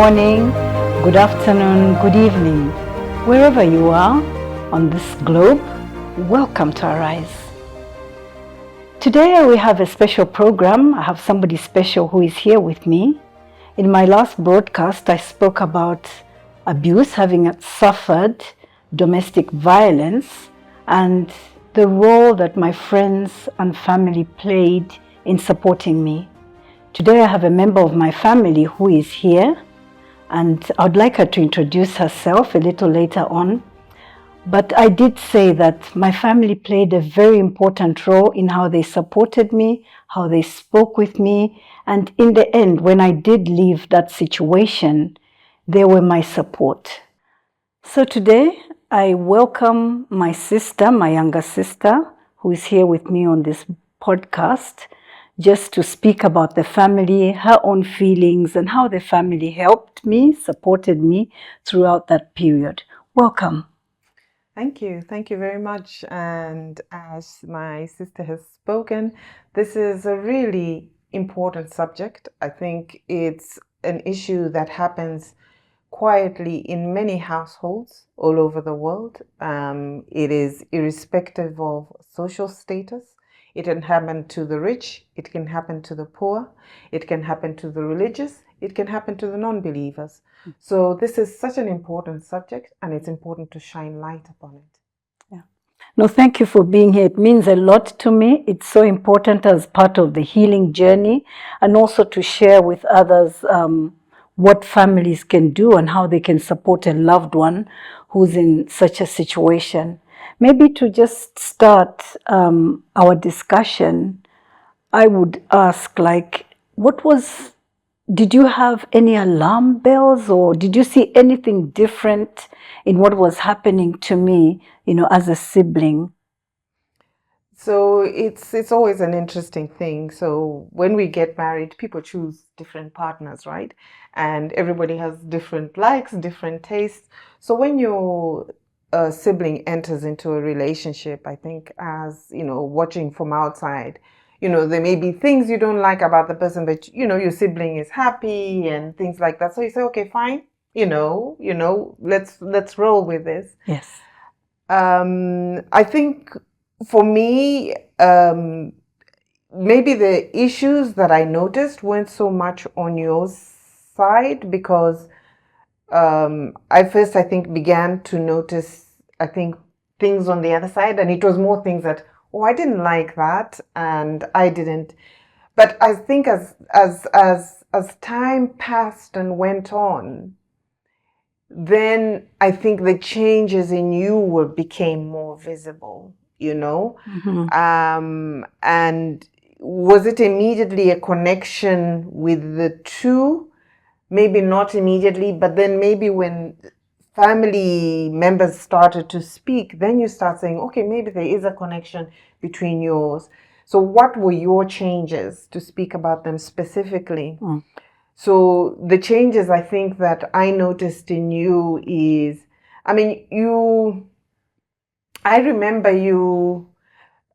morning, good afternoon, good evening. Wherever you are on this globe, welcome to Arise. Today we have a special program. I have somebody special who is here with me. In my last broadcast, I spoke about abuse, having suffered domestic violence, and the role that my friends and family played in supporting me. Today I have a member of my family who is here, and I'd like her to introduce herself a little later on. But I did say that my family played a very important role in how they supported me, how they spoke with me, and in the end, when I did leave that situation, they were my support. So today, I welcome my sister, my younger sister, who is here with me on this podcast, just to speak about the family, her own feelings, and how the family helped me, supported me throughout that period. Welcome. Thank you very much. And as my sister has spoken, this is a really important subject. I think it's an issue that happens quietly in many households all over the world. It is irrespective of social status. It can happen to the rich, it can happen to the poor, it can happen to the religious, it can happen to the non-believers. So this is such an important subject, and it's important to shine light upon it. Yeah. No, thank you for being here. It means a lot to me. It's so important as part of the healing journey, and also to share with others what families can do and how they can support a loved one who's in such a situation. Maybe to just start our discussion, I would ask, did you have any alarm bells, or did you see anything different in what was happening to me, as a sibling? So it's always an interesting thing. So when we get married, people choose different partners, right? And everybody has different likes, different tastes. So when your sibling enters into a relationship, I think, as watching from outside, there may be things you don't like about the person, but your sibling is happy and things like that. So you say, okay, fine, let's roll with this. Yes. I think for me, maybe the issues that I noticed weren't so much on your side, because I first, I think, began to notice, I think, things on the other side, and it was more things that, I didn't like that, and I didn't. But I think as time passed and went on, then I think the changes in you became more visible, Mm-hmm. And was it immediately a connection with the two? Maybe not immediately, but then maybe when family members started to speak, then you start saying, okay, maybe there is a connection between yours. So what were your changes, to speak about them specifically? So the changes I think that I noticed in you is, I remember you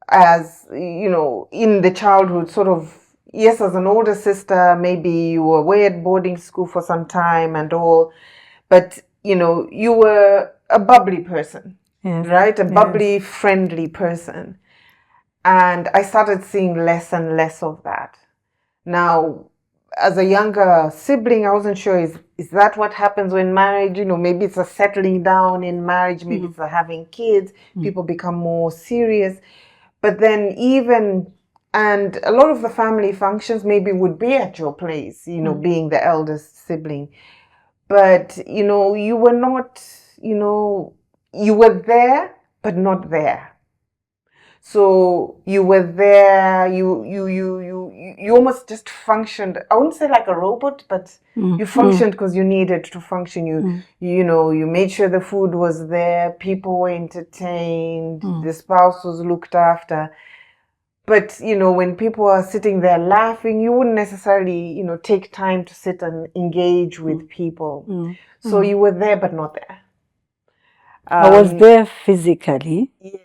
as, in the childhood, sort of, yes, as an older sister, maybe you were away at boarding school for some time and all, but, you were a bubbly person, Yes. right? A bubbly, friendly person. And I started seeing less and less of that. Now, as a younger sibling, I wasn't sure, is that what happens when married? Maybe it's a settling down in marriage, maybe it's a having kids, people become more serious. But then and a lot of the family functions maybe would be at your place, being the eldest sibling. But, you were not, you were there, but not there. So you were there, you almost just functioned. I wouldn't say like a robot, but you functioned because you needed to function. You made sure the food was there, people were entertained, the spouse was looked after. But, when people are sitting there laughing, you wouldn't necessarily, take time to sit and engage with people. So you were there, but not there. I was there physically. Yes.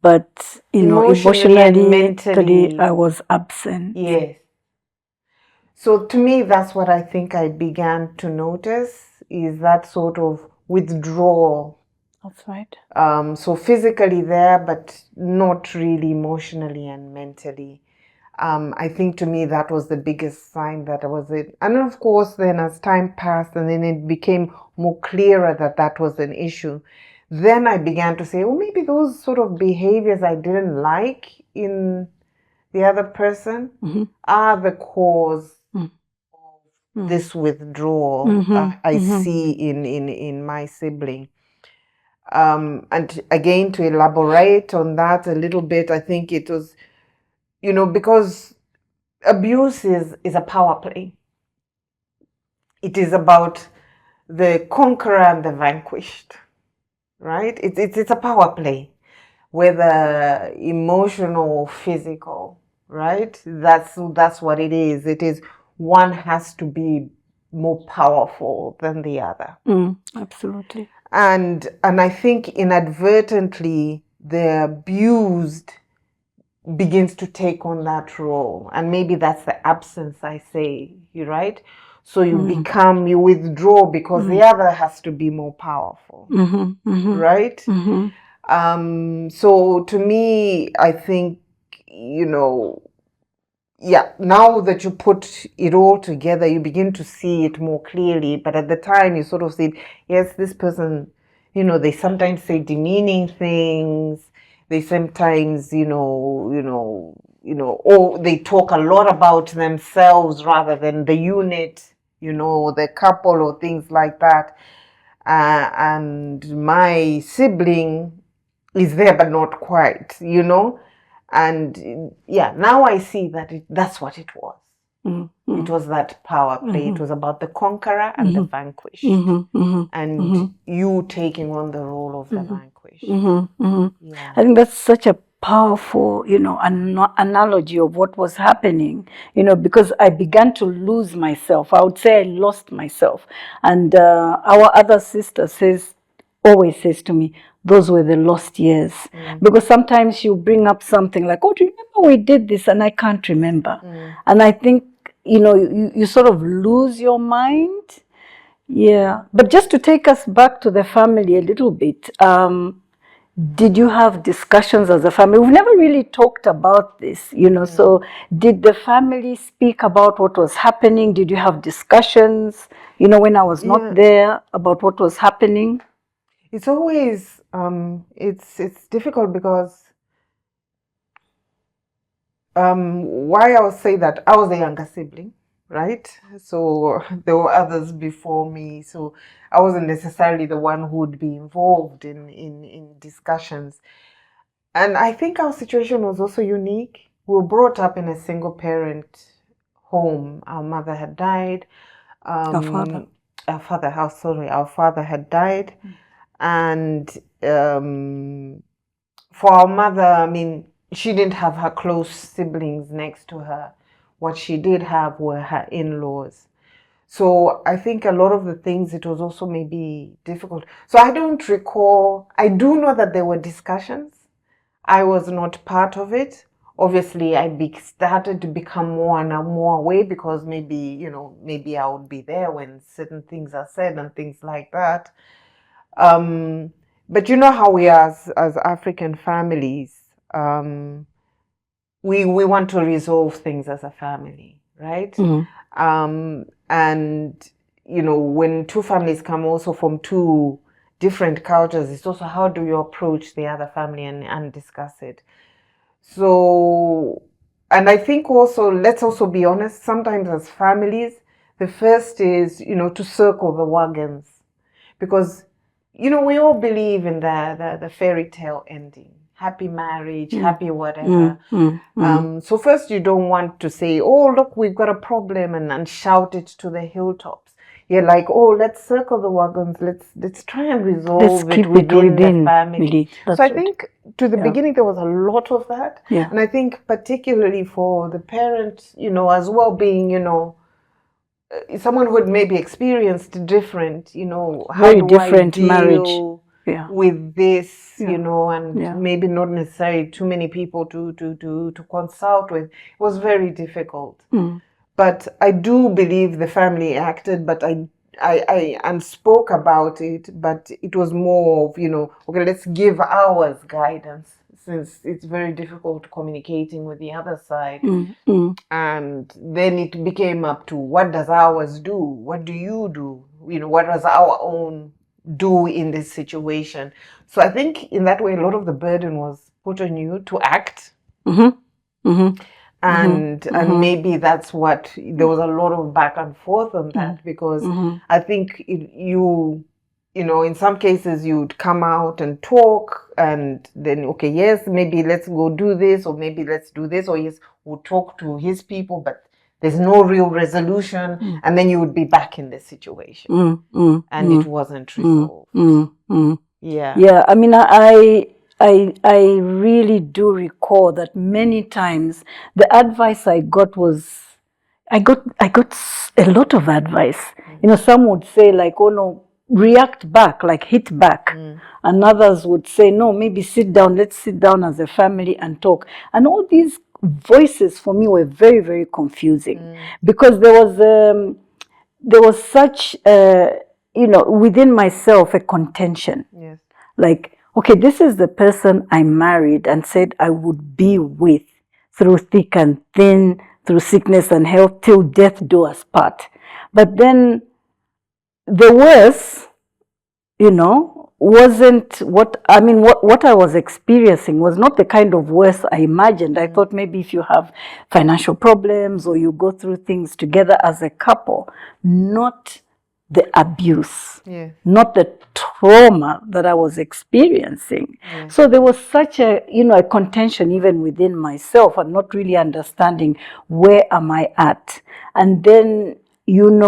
But, emotionally and mentally, I was absent. Yes. So to me, that's what I think I began to notice, is that sort of withdrawal. That's right. So physically there, but not really emotionally and mentally. I think to me that was the biggest sign that I was it. And of course, then as time passed and then it became more clearer that that was an issue, then I began to say, well, maybe those sort of behaviors I didn't like in the other person are the cause of this withdrawal I see in my sibling. And again, to elaborate on that a little bit, I think it was, because abuse is a power play. It is about the conqueror and the vanquished, right? It's a power play, whether emotional or physical, right? That's what it is. It is one has to be more powerful than the other. Absolutely. And I think inadvertently the abused begins to take on that role, and maybe that's the absence I say, you right? So you withdraw because the other has to be more powerful, right? So to me, I think, now that you put it all together, you begin to see it more clearly. But at the time, you sort of see, yes, this person, they sometimes say demeaning things. They sometimes, or they talk a lot about themselves rather than the unit, the couple or things like that. And my sibling is there, but not quite, And now I see that that's what it was. It was that power play. It was about the conqueror and the vanquished. And you taking on the role of the vanquished. Yeah. I think that's such a powerful, analogy of what was happening, because I began to lose myself. I would say I lost myself. And our other sister always says to me, those were the lost years. Because sometimes you bring up something like, oh, do you remember we did this? And I can't remember. And I think, you sort of lose your mind. Yeah. But just to take us back to the family a little bit, did you have discussions as a family? We've never really talked about this, so did the family speak about what was happening? Did you have discussions, when I was not there, about what was happening? It's always, it's difficult because why I would say that I was the younger sibling, right? So there were others before me. So I wasn't necessarily the one who would be involved in discussions. And I think our situation was also unique. We were brought up in a single parent home. Our mother had died. Our father. Our father had died. And for our mother, I mean, she didn't have her close siblings next to her. What she did have were her in-laws. So I think a lot of the things, it was also maybe difficult. So I don't recall, I do know that there were discussions. I was not part of it. Obviously, I started to become more and more aware because maybe I would be there when certain things are said and things like that. But you know how we are as African families, we want to resolve things as a family, right? And when two families come also from two different cultures, it's also how do you approach the other family and discuss it. So, and I think also, let's also be honest, sometimes as families, the first is, to circle the wagons, because we all believe in the fairy tale ending, happy marriage, happy whatever. So first, you don't want to say, oh, look, we've got a problem and shout it to the hilltops. You're like, oh, let's circle the wagons. Let's try and resolve it within the family. So I think to the beginning, there was a lot of that. Yeah. And I think particularly for the parents, as well being, someone who had maybe experienced different, how Very do different I deal marriage. with this, and maybe not necessarily too many people to consult with. It was very difficult. But I do believe the family acted, but I spoke about it, but it was more of, okay, let's give ours guidance, since it's very difficult communicating with the other side. And then it became up to, what does ours do? What do you do? What does our own do in this situation? So I think in that way, a lot of the burden was put on you to act. And maybe that's what, there was a lot of back and forth on that, because I think in some cases you'd come out and talk, and then, okay, yes, maybe let's go do this, or maybe let's do this, or yes, we'll talk to his people, but there's no real resolution, and then you would be back in the situation, and it wasn't resolved. Yeah, I mean, I really do recall that many times the advice I got was, I got a lot of advice. Some would say like, oh no, react back, like hit back. And others would say, no, maybe sit down, let's sit down as a family and talk. And all these voices for me were very, very confusing, because there was such, within myself, a contention. Yes. Like, okay, this is the person I married and said I would be with through thick and thin, through sickness and health, till death do us part. But then the worst, wasn't what I was experiencing was not the kind of worst I imagined. I thought maybe if you have financial problems or you go through things together as a couple, not the abuse, not the trauma that I was experiencing. So there was such a contention even within myself, and not really understanding where am I at. And then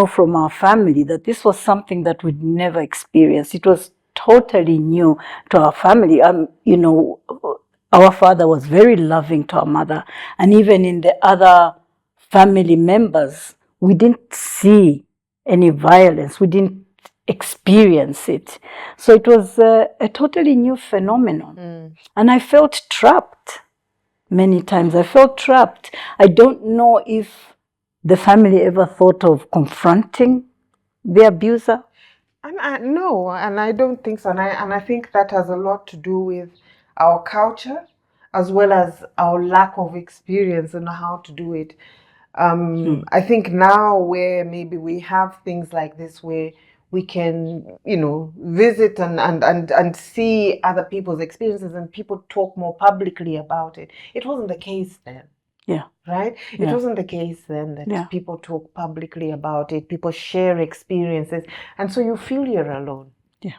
from our family that this was something that we'd never experienced. It was totally new to our family. Our father was very loving to our mother, and even in the other family members, we didn't see any violence. We didn't experience it. So it was a totally new phenomenon. And I felt trapped many times. I felt trapped. I don't know if the family ever thought of confronting the abuser. No, and I don't think so. And I think that has a lot to do with our culture, as well as our lack of experience in how to do it. I think now where maybe we have things like this, where we can, visit and see other people's experiences, and people talk more publicly about it. It wasn't the case then. Yeah. Right? Yeah. It wasn't the case then that people talk publicly about it, people share experiences, and so you feel you're alone. Yeah.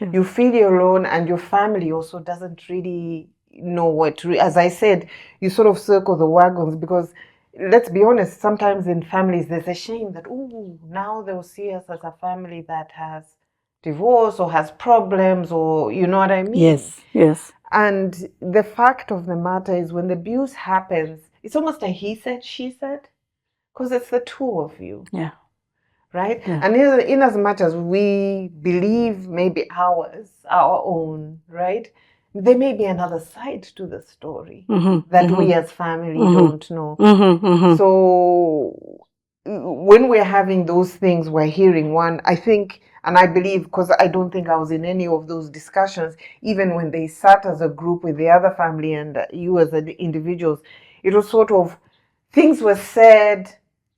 You feel you're alone, and your family also doesn't really know what to, as I said, you sort of circle the wagons, because let's be honest, sometimes in families there's a shame that, now they'll see us as a family that has divorce or has problems, or you know what I mean? Yes. And the fact of the matter is, when the abuse happens, it's almost a he said, she said, because it's the two of you. Yeah. Right? Yeah. And in as much as we believe maybe our own, right? There may be another side to the story that we as family don't know. So when we're having those things, we're hearing one, I think, and I believe, because I don't think I was in any of those discussions, even when they sat as a group with the other family and you as individuals, it was sort of, things were said,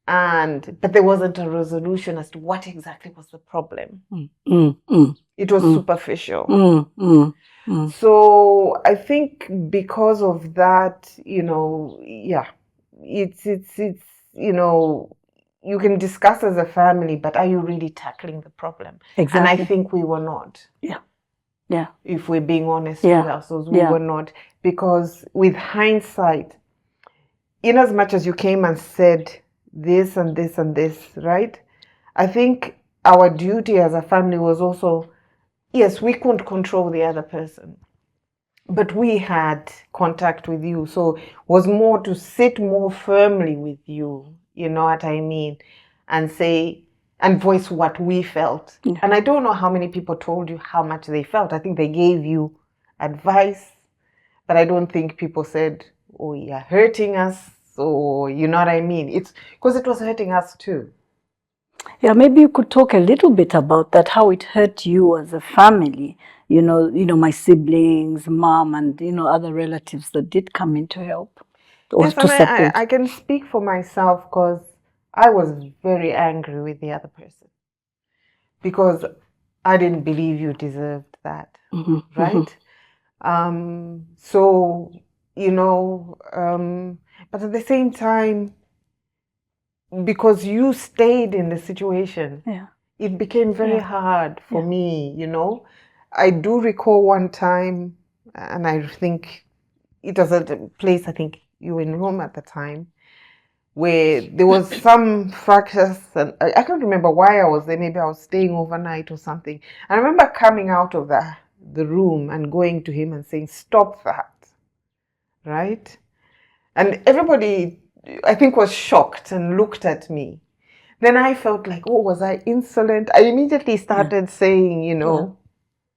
but there wasn't a resolution as to what exactly was the problem. It was superficial. So I think because of that, it's you can discuss as a family, but are you really tackling the problem? Exactly. And I think we were not. Yeah. If we're being honest with ourselves, we were not. Because with hindsight, in as much as you came and said this and this and this, right? I think our duty as a family was also, yes, we couldn't control the other person, but we had contact with you. So it was more to sit more firmly with you, you know what I mean? And say, and voice what we felt. Yeah. And I don't know how many people told you how much they felt. I think they gave you advice, but I don't think people said, oh, you're hurting us, or you know what I mean? It's because it was hurting us too. Yeah, maybe you could talk a little bit about that, how it hurt you as a family. My siblings, mom, and other relatives that did come in to help or Yes, to and support. I can speak for myself because I was very angry with the other person because I didn't believe you deserved that, right? So, but at the same time, because you stayed in the situation, Yeah. it became very hard for me, I do recall one time, and I think it was at a place, I think you were in Rome at the time, where there was some fractures, and I can't remember why I was there. Maybe I was staying overnight or something. I remember coming out of the room and going to him and saying, "Stop that," right? And everybody, I think, was shocked and looked at me. Then I felt like, oh, was I insolent? I immediately started saying,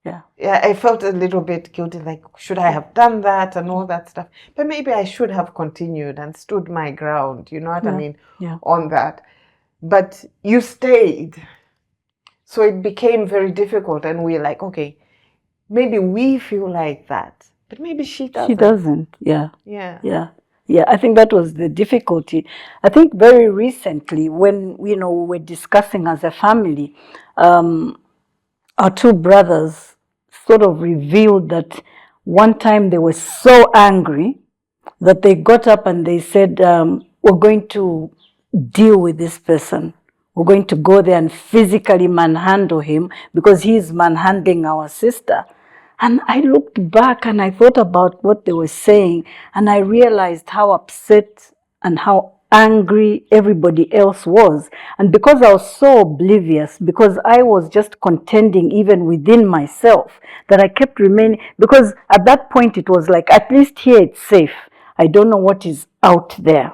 yeah, I felt a little bit guilty, like, should I have done that and all that stuff? But maybe I should have continued and stood my ground, you know what I mean, on that. But you stayed. So it became very difficult. And we're like, okay, maybe we feel like that, but maybe she doesn't. She doesn't, Yeah. Yeah, I think that was the difficulty. I think very recently when, we were discussing as a family, our two brothers sort of revealed that one time they were so angry that they got up and they said, we're going to deal with this person. We're going to go there and physically manhandle him because he's manhandling our sister. And I looked back and I thought about what they were saying, and I realized how upset and how angry everybody else was. And because I was so oblivious, because I was just contending even within myself, that I kept remaining, because at that point it was like, at least here it's safe. I don't know what is out there,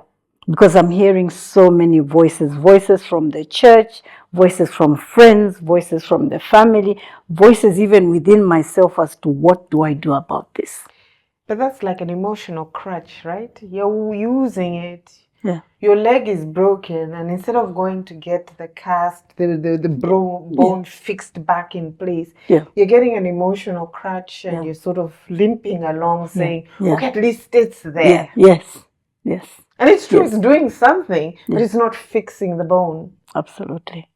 because I'm hearing so many voices from the church, voices from friends, voices from the family, voices even within myself as to what do I do about this. But that's like an emotional crutch, right? You're using it. Yeah. Your leg is broken, and instead of going to get the cast, the bone fixed back in place, you're getting an emotional crutch, and you're sort of limping along, saying, okay, at least it's there. Yes. And it's true, it's doing something, but it's not fixing the bone. Absolutely.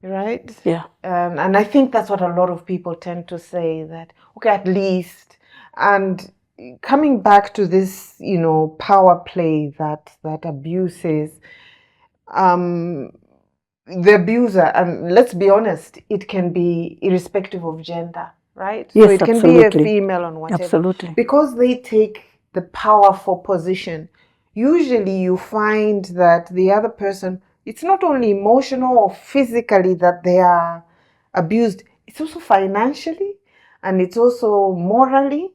Right? Yeah. And I think that's what a lot of people tend to say, that, okay, at least. And coming back to this, power play that abuse is, the abuser, and let's be honest, it can be irrespective of gender, right? Yes, so it can absolutely. be a female or whatever. Absolutely. Because they take the powerful position, usually you find that the other person, it's not only emotional or physically that they are abused, it's also financially, and it's also morally,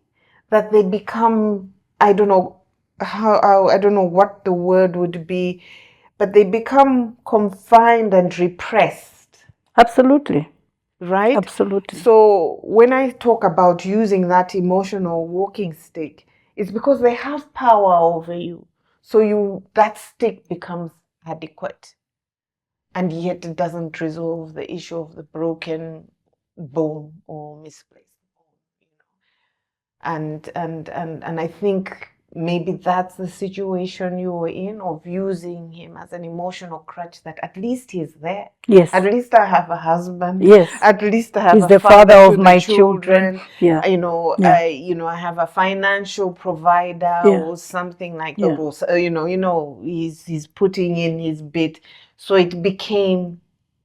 that they become, I don't know I don't know what the word would be, but they become confined and repressed. Absolutely. Right? Absolutely. So when I talk about using that emotional walking stick, it's because they have power over you. So that stick becomes adequate. And yet it doesn't resolve the issue of the broken bone or misplaced bone. And I think maybe that's the situation you were in, of using him as an emotional crutch, that at least he's there. Yes. At least I have a husband. Yes. At least I have he's a the father of my children. Yeah. I have a financial provider or something like that. He's putting in his bit. So it became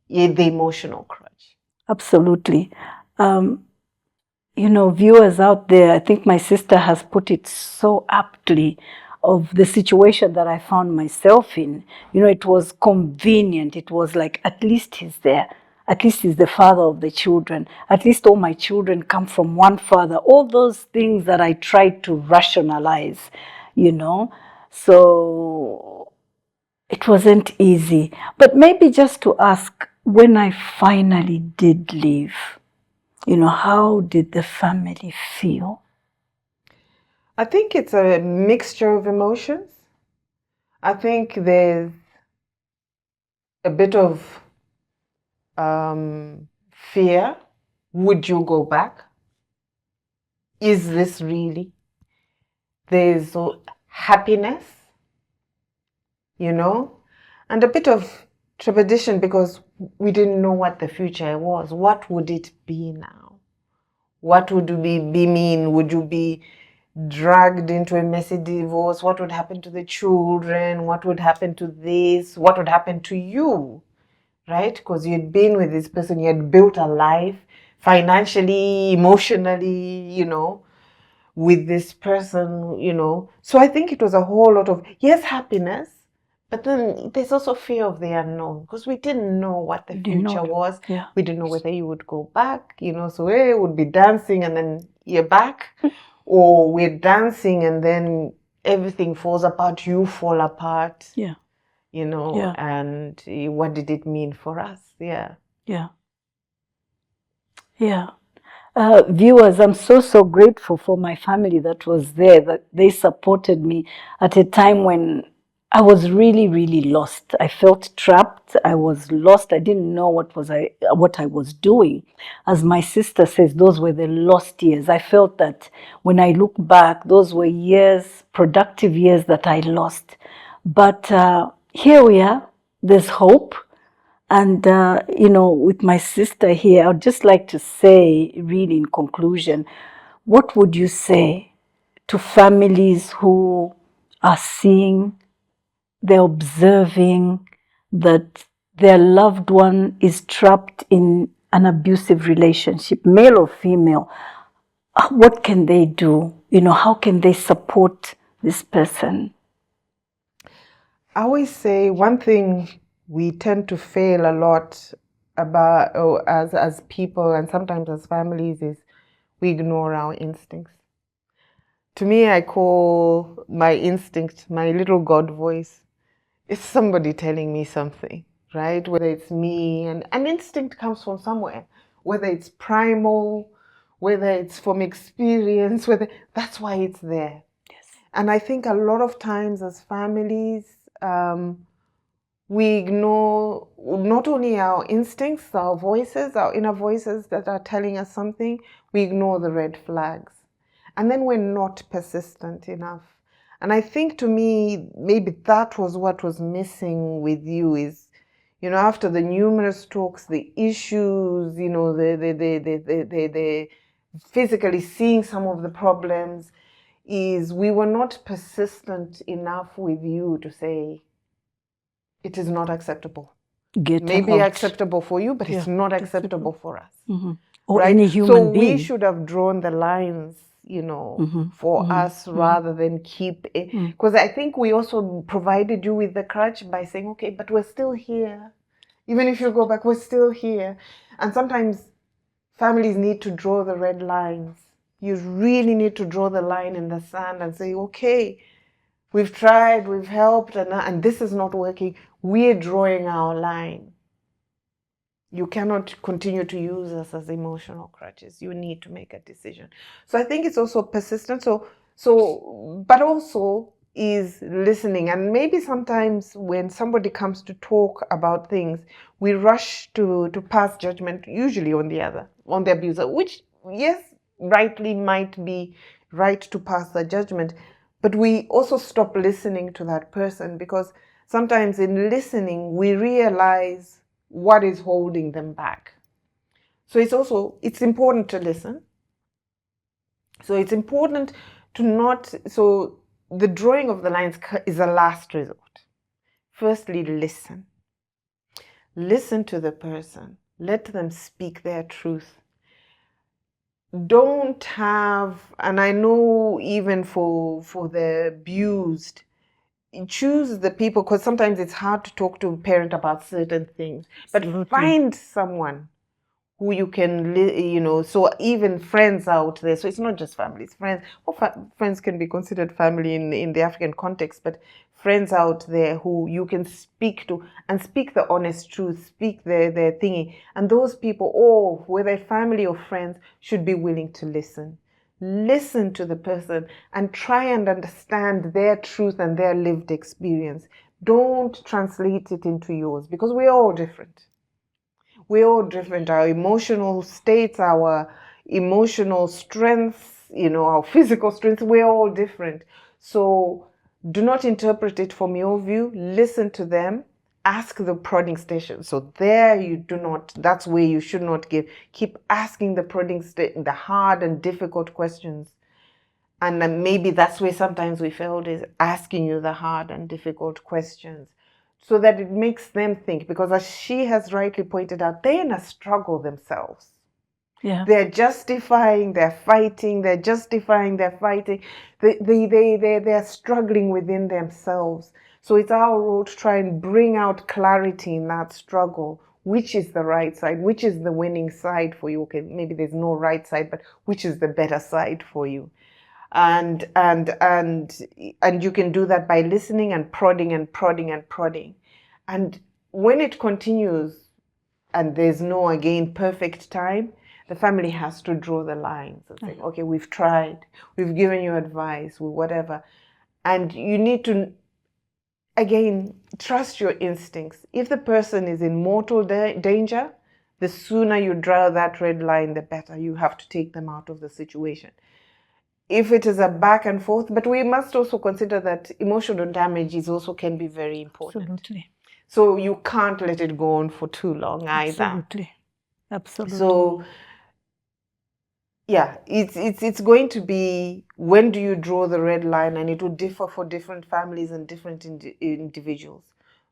the emotional crutch. Absolutely. Viewers out there, I think my sister has put it so aptly, of the situation that I found myself in. It was convenient. It was like, at least he's there. At least he's the father of the children. At least all my children come from one father. All those things that I tried to rationalize, So it wasn't easy. But maybe just to ask, when I finally did leave, how did the family feel? I think it's a mixture of emotions. I think there's a bit of fear. Would you go back? Is this really? There's happiness, and a bit of trepidation because we didn't know what the future was. What would it be now? What would be mean? Would you be dragged into a messy divorce? What would happen to the children? What would happen to this? What would happen to you? Right? Because you'd been with this person, you had built a life financially, emotionally, with this person, So I think it was a whole lot of, yes, happiness, but then there's also fear of the unknown because we didn't know what the future was. Yeah. We didn't know whether you would go back, so we would be dancing and then you're back, or we're dancing and then everything falls apart, you fall apart. Yeah. And what did it mean for us? Yeah. Viewers, I'm so grateful for my family that was there, that they supported me at a time when I was really lost. I felt trapped. I was lost. I didn't know what I was doing. As my sister says, those were the lost years. I felt that when I look back, those were years, productive years that I lost. But here we are. There's hope. And, with my sister here, I'd just like to say, really in conclusion, what would you say to families who are seeing, they're observing that their loved one is trapped in an abusive relationship, male or female? What can they do? How can they support this person? I always say one thing we tend to fail a lot about as people and sometimes as families is we ignore our instincts. To me, I call my instinct my little God voice. It's somebody telling me something, right? Whether it's me, and an instinct comes from somewhere, whether it's primal, whether it's from experience, that's why it's there. Yes. And I think a lot of times as families, we ignore not only our instincts, our voices, our inner voices that are telling us something, we ignore the red flags. And then we're not persistent enough. And I think to me, maybe that was what was missing with you is, after the numerous talks, the issues, the physically seeing some of the problems, is we were not persistent enough with you to say, it is not acceptable. Maybe acceptable for you, but it's not acceptable for us. Mm-hmm. Or right? Any human being. We should have drawn the lines, for us rather than keep it. Because I think we also provided you with the crutch by saying, okay, but we're still here. Even if you go back, we're still here. And sometimes families need to draw the red lines. You really need to draw the line in the sand and say, okay, we've tried, we've helped, and this is not working. We're drawing our line. You cannot continue to use us as emotional crutches. You need to make a decision. So I think it's also persistent. But also is listening. And maybe sometimes when somebody comes to talk about things, we rush to pass judgment, usually on the abuser, which, yes, rightly might be right to pass the judgment. But we also stop listening to that person because sometimes in listening, we realize what is holding them back. So it's important to listen. So it's important to not, so the drawing of the lines is a last resort. Firstly, listen. Listen to the person. Let them speak their truth. Don't have, and I know even for the abused, choose the people, because sometimes it's hard to talk to a parent about certain things. Absolutely. But find someone who you can, so even friends out there. So it's not just families, friends. Friends can be considered family in the African context, but friends out there who you can speak to and speak the honest truth, speak their thingy. And those people, whether family or friends, should be willing to listen. listen to the person and try and understand their truth and their lived experience. Don't translate it into yours, because we're all different. We're all different. Our emotional states, our emotional strengths, our physical strengths, we're all different. So do not interpret it from your view. Listen to them. Ask the prodding station. So there you do not, that's where you should not give. Keep asking the prodding station, the hard and difficult questions. And then maybe that's where sometimes we failed, is asking you the hard and difficult questions, so that it makes them think. Because as she has rightly pointed out, they're in a struggle themselves. Yeah. They're justifying their fighting. They're struggling within themselves. So it's our role to try and bring out clarity in that struggle. Which is the right side? Which is the winning side for you? Okay, maybe there's no right side, but which is the better side for you? And you can do that by listening and prodding and prodding and prodding. And when it continues and there's no, again, perfect time, the family has to draw the lines and say, okay, we've tried, we've given you advice, whatever. And you need to, again, trust your instincts. If the person is in mortal danger, the sooner you draw that red line, the better. You have to take them out of the situation. If it is a back and forth, but we must also consider that emotional damage can be very important. Absolutely. So you can't let it go on for too long either. Absolutely. So yeah, it's going to be, when do you draw the red line? And it will differ for different families and different individuals.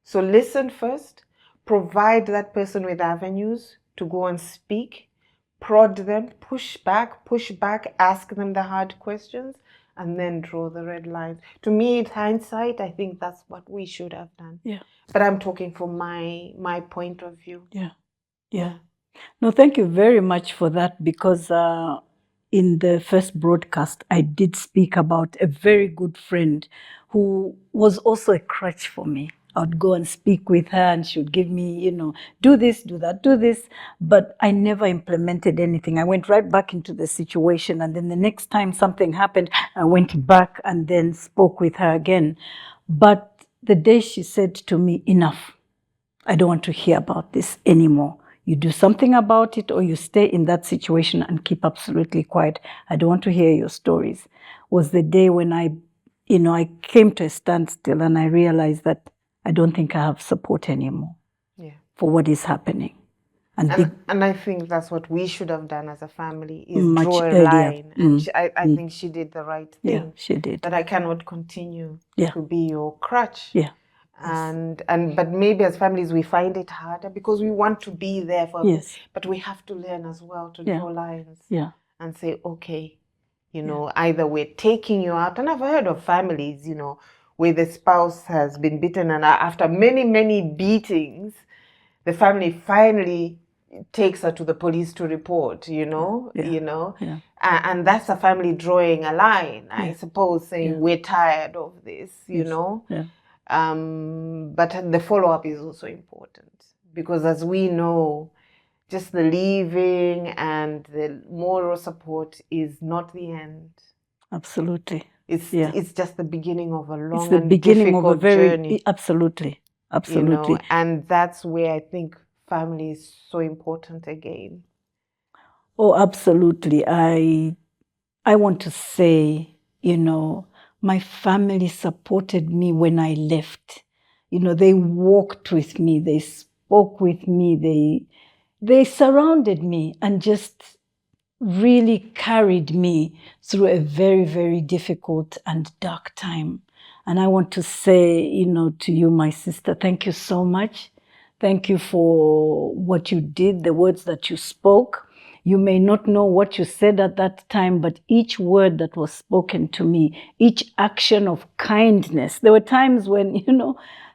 So listen first, provide that person with avenues to go and speak, prod them, push back, ask them the hard questions, and then draw the red lines. To me, in hindsight, I think that's what we should have done. Yeah. But I'm talking from my point of view. Yeah. No, thank you very much for that, because in the first broadcast, I did speak about a very good friend who was also a crutch for me. I would go and speak with her and she would give me, do this, do that, do this. But I never implemented anything. I went right back into the situation. And then the next time something happened, I went back and then spoke with her again. But the day she said to me, enough, I don't want to hear about this anymore. You do something about it, or you stay in that situation and keep absolutely quiet. I don't want to hear your stories. Was the day when I came to a standstill and I realized that I don't think I have support anymore for what is happening. And I think that's what we should have done as a family, is much draw a earlier. line. And I think she did the right thing. Yeah, she did. That I cannot continue Yeah. to be your crutch. Yeah. But maybe as families we find it harder because we want to be there for Yes. but we have to learn as well to draw lines. Yeah. And say, okay, either we're taking you out. And I've heard of families, where the spouse has been beaten, and after many, many beatings, the family finally takes her to the police to report, and that's a family drawing a line, I suppose, saying we're tired of this, but the follow-up is also important, because as we know, just the leaving and the moral support is not the end. Absolutely. It's just the beginning of a long and difficult journey. Absolutely. And that's where I think family is so important again. Oh, absolutely. I want to say, my family supported me when I left. They walked with me, they spoke with me, they surrounded me and just really carried me through a very, very difficult and dark time. And I want to say, to you, my sister, thank you so much. Thank you for what you did, the words that you spoke. You may not know what you said at that time, but each word that was spoken to me, each action of kindness. There were times when,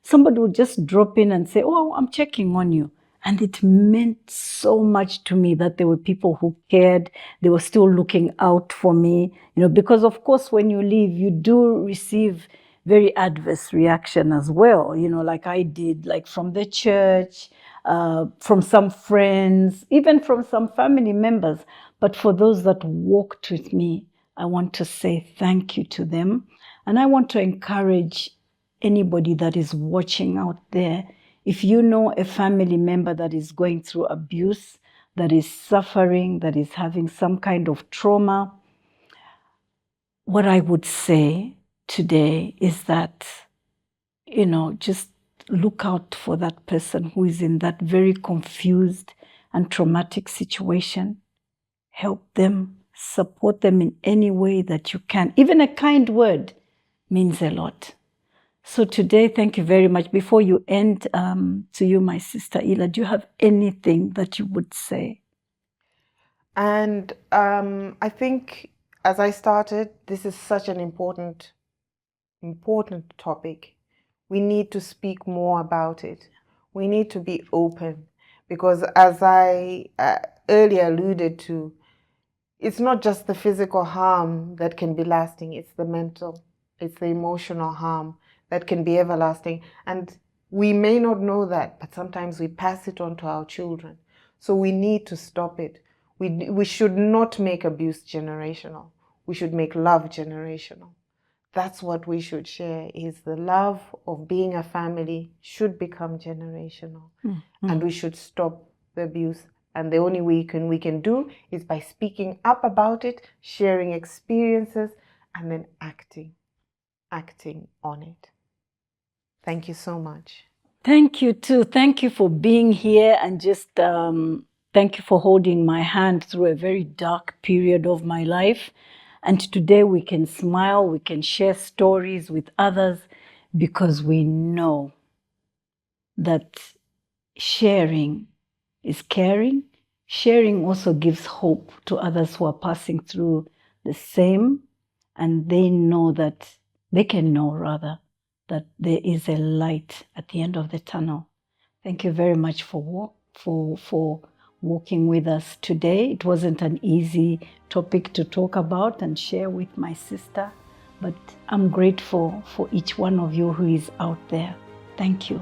somebody would just drop in and say, oh, I'm checking on you. And it meant so much to me that there were people who cared. They were still looking out for me, because of course, when you leave, you do receive very adverse reaction as well, like I did, like from the church, from some friends, even from some family members. But for those that walked with me, I want to say thank you to them. And I want to encourage anybody that is watching out there. If you know a family member that is going through abuse, that is suffering, that is having some kind of trauma, what I would say today is that, just look out for that person who is in that very confused and traumatic situation. Help them, support them in any way that you can. Even a kind word means a lot. So today, thank you very much. Before you end, to you, my sister Ila, do you have anything that you would say? And I think, as I started, this is such an important topic. We need to speak more about it. We need to be open, because as I earlier alluded to, it's not just the physical harm that can be lasting, it's the mental, it's the emotional harm that can be everlasting. And we may not know that, but sometimes we pass it on to our children. So we need to stop it. We should not make abuse generational. We should make love generational. That's what we should share, is the love of being a family should become generational. Mm-hmm. And we should stop the abuse. And the only way we can do is by speaking up about it, sharing experiences, and then acting on it. Thank you so much. Thank you too. Thank you for being here, and just thank you for holding my hand through a very dark period of my life. And today we can smile, we can share stories with others, because we know that sharing is caring. Sharing also gives hope to others who are passing through the same, and they know that they can know rather that there is a light at the end of the tunnel. Thank you very much for walking with us today. It wasn't an easy topic to talk about and share with my sister, but I'm grateful for each one of you who is out there. Thank you.